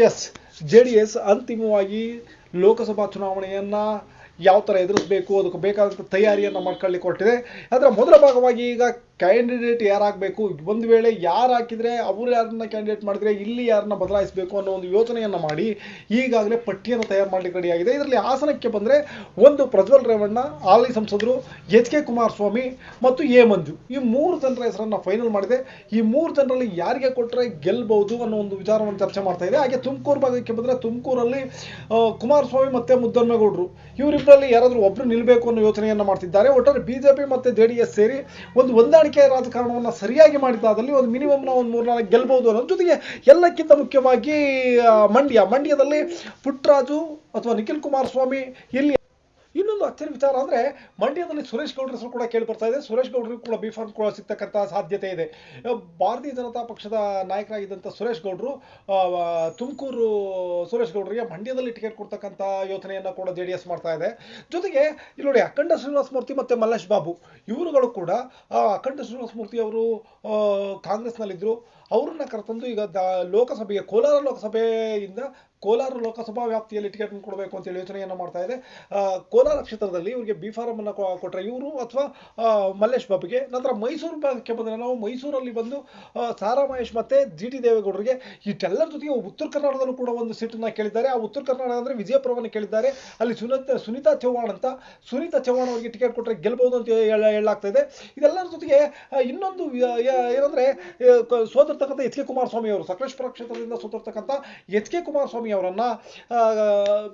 S, JDS ಅಂತಿಮವಾಗಿ ಲೋಕಸಭಾ ಚುನಾವಣೆಯನ್ನು ಯಾವ ಥರ ಎದುರಿಸಬೇಕು ಅದಕ್ಕೆ ಬೇಕಾದಂಥ ತಯಾರಿಯನ್ನು ಮಾಡ್ಕೊಳ್ಳಿಕ್ಕೆ ಹೊರಟಿದೆ. ಅದರ ಮೊದಲ ಭಾಗವಾಗಿ ಈಗ ಕ್ಯಾಂಡಿಡೇಟ್ ಯಾರಾಗಬೇಕು, ಒಂದು ವೇಳೆ ಯಾರು ಹಾಕಿದರೆ ಅವರು ಯಾರನ್ನ ಕ್ಯಾಂಡಿಡೇಟ್ ಮಾಡಿದರೆ ಇಲ್ಲಿ ಯಾರನ್ನ ಬದಲಾಯಿಸಬೇಕು ಅನ್ನೋ ಒಂದು ಯೋಚನೆಯನ್ನು ಮಾಡಿ ಈಗಾಗಲೇ ಪಟ್ಟಿಯನ್ನು ತಯಾರು ಮಾಡಲಿಕ್ಕೆ ರೆಡಿಯಾಗಿದೆ. ಇದರಲ್ಲಿ ಹಾಸನಕ್ಕೆ ಬಂದರೆ ಒಂದು ಪ್ರಜ್ವಲ್ ರೇವಣ್ಣ, ಹಾಲಿ ಸಂಸದರು HK ಕುಮಾರಸ್ವಾಮಿ ಮತ್ತು ಎ ಮಂಜು, ಈ 3 ಜನರ ಹೆಸರನ್ನು ಫೈನಲ್ ಮಾಡಿದೆ. ಈ 3 ಜನರಲ್ಲಿ ಯಾರಿಗೆ ಕೊಟ್ಟರೆ ಗೆಲ್ಲಬಹುದು ಅನ್ನೋ ಒಂದು ವಿಚಾರವನ್ನು ಚರ್ಚೆ ಮಾಡ್ತಾ ಇದೆ. ಹಾಗೆ ತುಮಕೂರು ಭಾಗಕ್ಕೆ ಬಂದರೆ ತುಮಕೂರಲ್ಲಿ ಕುಮಾರಸ್ವಾಮಿ ಮತ್ತು ಮುದ್ದನ್ಮೇಗೌಡರು ಇವರಿಬ್ಬರಲ್ಲಿ ಯಾರಾದರೂ ಒಬ್ಬರು ನಿಲ್ಲಬೇಕು ಅನ್ನೋ ಯೋಚನೆಯನ್ನು ಮಾಡ್ತಿದ್ದಾರೆ. ಒಟ್ಟಾರೆ BJP ಮತ್ತು JDS ಸೇರಿ ಒಂದು ಹೊಂದಾಣಿಕೆ ರಾಜಕಾರಣವನ್ನು ಸರಿಯಾಗಿ ಮಾಡಿದ್ದಾದಲ್ಲಿ ಒಂದು ಮಿನಿಮಮ್ ನಾವು ಒಂದು 3-4 ಗೆಲ್ಲಬಹುದು ಅನ್ನೋದ್ರ ಜೊತೆಗೆ ಎಲ್ಲಕ್ಕಿಂತ ಮುಖ್ಯವಾಗಿ ಮಂಡ್ಯದಲ್ಲಿ ಪುಟ್ಟರಾಜು ಅಥವಾ ನಿಖಿಲ್ ಕುಮಾರಸ್ವಾಮಿ ಇಲ್ಲಿ ಇನ್ನೊಂದು ಅಚ್ಚರಿ ವಿಚಾರ ಅಂದರೆ ಮಂಡ್ಯದಲ್ಲಿ ಸುರೇಶ್ ಗೌಡ್ರ ಹೆಸರು ಕೂಡ ಕೇಳಿ ಬರ್ತಾ ಇದೆ. ಸುರೇಶ್ ಗೌಡ್ರಿಗೂ ಕೂಡ B.Pharm ಕೂಡ ಸಿಗ್ತಕ್ಕಂಥ ಸಾಧ್ಯತೆ ಇದೆ. ಭಾರತೀಯ ಜನತಾ ಪಕ್ಷದ ನಾಯಕರಾಗಿದ್ದಂಥ ಸುರೇಶ್ ಗೌಡ್ರು ತುಮಕೂರು ಸುರೇಶ್ ಗೌಡ್ರಿಗೆ ಮಂಡ್ಯದಲ್ಲಿ ಟಿಕೆಟ್ ಕೊಡ್ತಕ್ಕಂಥ ಯೋಚನೆಯನ್ನು ಕೂಡ JDS ಮಾಡ್ತಾ ಇದೆ. ಜೊತೆಗೆ ಇಲ್ಲಿ ನೋಡಿ, ಅಖಂಡ ಶ್ರೀನಿವಾಸ ಮೂರ್ತಿ ಮತ್ತು ಮಲ್ಲೇಶ್ ಬಾಬು ಇವರುಗಳು ಕೂಡ ಅಖಂಡ ಶ್ರೀನಿವಾಸ ಮೂರ್ತಿ ಅವರು ಕಾಂಗ್ರೆಸ್ನಲ್ಲಿದ್ದರು. ಅವರನ್ನ ಕರೆತಂದು ಈಗ ಲೋಕಸಭೆಗೆ ಕೋಲಾರ ಲೋಕಸಭಾ ವ್ಯಾಪ್ತಿಯಲ್ಲಿ ಟಿಕೆಟ್ ಕೊಡಬೇಕು ಅಂತೇಳಿ ಯೋಚನೆಯನ್ನು ಮಾಡ್ತಾ ಇದೆ. ಕೋಲಾರ ಕ್ಷೇತ್ರದಲ್ಲಿ ಇವರಿಗೆ B.Pharm ಅನ್ನು ಕೊಟ್ಟರೆ ಇವರು ಅಥವಾ ಮಲ್ಲೇಶ್ ಬಾಬುಗೆ. ನಂತರ ಮೈಸೂರು ಭಾಗಕ್ಕೆ ಬಂದರೆ ನಾವು ಮೈಸೂರಲ್ಲಿ ಬಂದು ಸಾರಾ ಮಹೇಶ್ ಮತ್ತು GT ದೇವೇಗೌಡರಿಗೆ, ಇಷ್ಟೆಲ್ಲರ ಜೊತೆಗೆ ಉತ್ತರ ಕರ್ನಾಟಕದಲ್ಲೂ ಕೂಡ ಒಂದು ಸೀಟನ್ನು ಕೇಳಿದ್ದಾರೆ. ಆ ಉತ್ತರ ಕರ್ನಾಟಕ ಅಂದರೆ ವಿಜಯಪುರವನ್ನು ಕೇಳಿದ್ದಾರೆ. ಅಲ್ಲಿ ಸುನೀತಾ ಚೌಹಾಣ್ ಅವರಿಗೆ ಟಿಕೆಟ್ ಕೊಟ್ಟರೆ ಗೆಲ್ಬಹುದು ಅಂತ ಹೇಳಲಾಗ್ತಾ ಇದೆ. ಇದೆಲ್ಲರ ಜೊತೆಗೆ ಇನ್ನೊಂದು ಏನಂದರೆ ಸೋತಿರ್ತಕ್ಕಂಥ HK ಕುಮಾರಸ್ವಾಮಿ ಅವರು, ಸಕಲೇಶಪುರ ಕ್ಷೇತ್ರದಿಂದ ಸೋತಿರ್ತಕ್ಕಂಥ HK ಕುಮಾರಸ್ವಾಮಿ ಅವರನ್ನು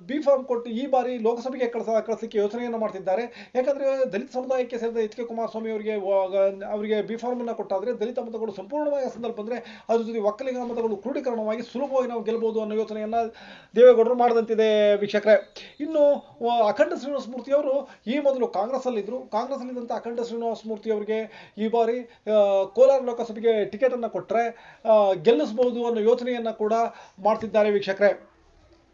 B.Pharm ಕೊಟ್ಟು ಈ ಬಾರಿ ಲೋಕಸಭೆಗೆ ಕಳಿಸಲಿಕ್ಕೆ ಯೋಚನೆಯನ್ನು ಮಾಡ್ತಿದ್ದಾರೆ. ಯಾಕಂದರೆ ದಲಿತ ಸಮುದಾಯಕ್ಕೆ ಸೇರಿದ HK ಕುಮಾರಸ್ವಾಮಿ ಅವರಿಗೆ B.Pharm ಅನ್ನು ಕೊಟ್ಟಾದರೆ ದಲಿತ ಮತಗಳು ಸಂಪೂರ್ಣವಾಗಿ ಸಂದರ್ಭ ಬಂದರೆ ಅದ್ರ ಜೊತೆ ಒಕ್ಕಲಿಗ ಮತಗಳು ಕ್ರೋಢೀಕರಣವಾಗಿ ಸುಲಭವಾಗಿ ನಾವು ಗೆಲ್ಲಬಹುದು ಅನ್ನೋ ಯೋಚನೆಯನ್ನು ದೇವೇಗೌಡರು ಮಾಡಿದಂತಿದೆ ವೀಕ್ಷಕರೇ. ಇನ್ನು ಅಖಂಡ ಶ್ರೀನಿವಾಸ ಮೂರ್ತಿ ಅವರು ಈ ಮೊದಲು ಕಾಂಗ್ರೆಸ್ಸಲ್ಲಿದ್ದಂಥ ಅಖಂಡ ಶ್ರೀನಿವಾಸ ಮೂರ್ತಿ ಅವರಿಗೆ ಈ ಬಾರಿ ಕೋಲಾರ ಲೋಕಸಭೆಗೆ ಟಿಕೆಟ್ ಅನ್ನು ಕೊಟ್ಟರೆ ಗೆಲ್ಲಿಸಬಹುದು ಅನ್ನೋ ಯೋಚನೆಯನ್ನು ಕೂಡ ಮಾಡ್ತಿದ್ದಾರೆ ವೀಕ್ಷಕರೇ.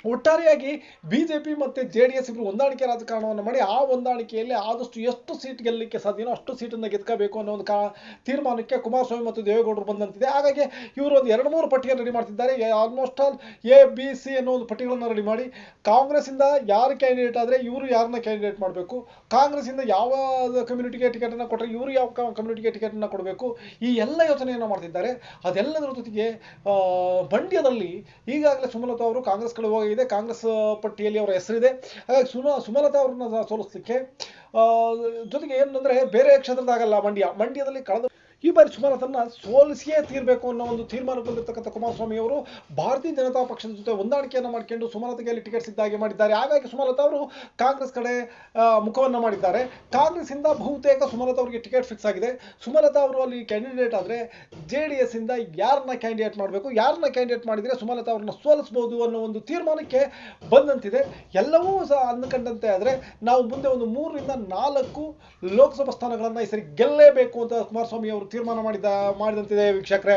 ಒಟ್ಟಾರೆಯಾಗಿ BJP ಮತ್ತು JDS ಇಬ್ಬರು ಹೊಂದಾಣಿಕೆ ರಾಜಕಾರಣವನ್ನು ಮಾಡಿ ಆ ಹೊಂದಾಣಿಕೆಯಲ್ಲಿ ಆದಷ್ಟು ಎಷ್ಟು ಸೀಟ್ ಗೆಲ್ಲಲಿಕ್ಕೆ ಸಾಧ್ಯನೋ ಅಷ್ಟು ಸೀಟನ್ನು ಗೆದ್ಕೋಬೇಕು ಅನ್ನೋ ಒಂದು ತೀರ್ಮಾನಕ್ಕೆ ಕುಮಾರಸ್ವಾಮಿ ಮತ್ತು ದೇವೇಗೌಡರು ಬಂದಂತಿದೆ. ಹಾಗಾಗಿ ಇವರು ಒಂದು 2-3 ಪಟ್ಟಿಯನ್ನು ರೆಡಿ ಮಾಡ್ತಿದ್ದಾರೆ. ಆಲ್ಮೋಸ್ಟ್ ಆಲ್ A-B-C ಅನ್ನೋ ಒಂದು ಪಟ್ಟಿಗಳನ್ನು ರೆಡಿ ಮಾಡಿ ಕಾಂಗ್ರೆಸ್ಸಿಂದ ಯಾರು ಕ್ಯಾಂಡಿಡೇಟ್ ಆದರೆ ಇವರು ಯಾರನ್ನ ಕ್ಯಾಂಡಿಡೇಟ್ ಮಾಡಬೇಕು, ಕಾಂಗ್ರೆಸ್ಸಿಂದ ಯಾವ ಕಮ್ಯುನಿಟಿಗೆ ಟಿಕೆಟನ್ನು ಕೊಟ್ಟರೆ ಇವರು ಯಾವ ಕಮ್ಯುನಿಟಿಗೆ ಟಿಕೆಟನ್ನು ಕೊಡಬೇಕು, ಈ ಎಲ್ಲ ಯೋಚನೆಯನ್ನು ಮಾಡ್ತಿದ್ದಾರೆ. ಅದೆಲ್ಲದರ ಜೊತೆಗೆ ಮಂಡ್ಯದಲ್ಲಿ ಈಗಾಗಲೇ ಸುಮಲತಾ ಅವರು ಕಾಂಗ್ರೆಸ್ ಕಡೆ ಹೋಗಿ ಕಾಂಗ್ರೆಸ್ ಪಟ್ಟಿಯಲ್ಲಿ ಅವರ ಹೆಸರಿದೆ. ಹಾಗಾಗಿ ಸುಮಲತಾ ಅವರನ್ನ ಸೋಲಿಸಲಿಕ್ಕೆ ಜೊತೆಗೆ ಏನಂದ್ರೆ ಬೇರೆ ಕ್ಷೇತ್ರದಾಗಲ್ಲ, ಮಂಡ್ಯದಲ್ಲಿ ಕಳೆದ ಈ ಬಾರಿ ಸುಮಲತನ್ನ ಸೋಲಿಸಿಯೇ ತೀರಬೇಕು ಅನ್ನೋ ಒಂದು ತೀರ್ಮಾನಕ್ಕೆ ಬಂದಿರತಕ್ಕಂಥ ಕುಮಾರಸ್ವಾಮಿ ಅವರು ಭಾರತೀಯ ಜನತಾ ಪಕ್ಷದ ಜೊತೆ ಹೊಂದಾಣಿಕೆಯನ್ನು ಮಾಡಿಕೊಂಡು ಸುಮಲತೆಗೆ ಟಿಕೆಟ್ ಸಿದ್ಧಾಗಿ ಮಾಡಿದ್ದಾರೆ. ಹಾಗಾಗಿ ಸುಮಲತಾ ಅವರು ಕಾಂಗ್ರೆಸ್ ಕಡೆ ಮುಖವನ್ನು ಮಾಡಿದ್ದಾರೆ. ಕಾಂಗ್ರೆಸ್ಸಿಂದ ಬಹುತೇಕ ಸುಮಲತಾ ಅವರಿಗೆ ಟಿಕೆಟ್ ಫಿಕ್ಸ್ ಆಗಿದೆ. ಸುಮಲತಾ ಅವರು ಅಲ್ಲಿ ಕ್ಯಾಂಡಿಡೇಟ್ ಆದರೆ JDS ಇಂದ ಯಾರನ್ನ ಕ್ಯಾಂಡಿಡೇಟ್ ಮಾಡಬೇಕು, ಯಾರನ್ನ ಕ್ಯಾಂಡಿಡೇಟ್ ಮಾಡಿದರೆ ಸುಮಲತಾ ಅವ್ರನ್ನ ಸೋಲಿಸಬಹುದು ಅನ್ನೋ ಒಂದು ತೀರ್ಮಾನಕ್ಕೆ ಬಂದಂತಿದೆ. ಎಲ್ಲವೂ ಸಹ ಅಂದುಕೊಂಡಂತೆ ಆದರೆ ನಾವು ಮುಂದೆ ಒಂದು 3-4 ಲೋಕಸಭಾ ಸ್ಥಾನಗಳನ್ನು ಈ ಸರಿ ಗೆಲ್ಲೇಬೇಕು ಅಂತ ಕುಮಾರಸ್ವಾಮಿ ಅವರು ತೀರ್ಮಾನ ಮಾಡಿದಂತಿದೆ ವೀಕ್ಷಕರೇ.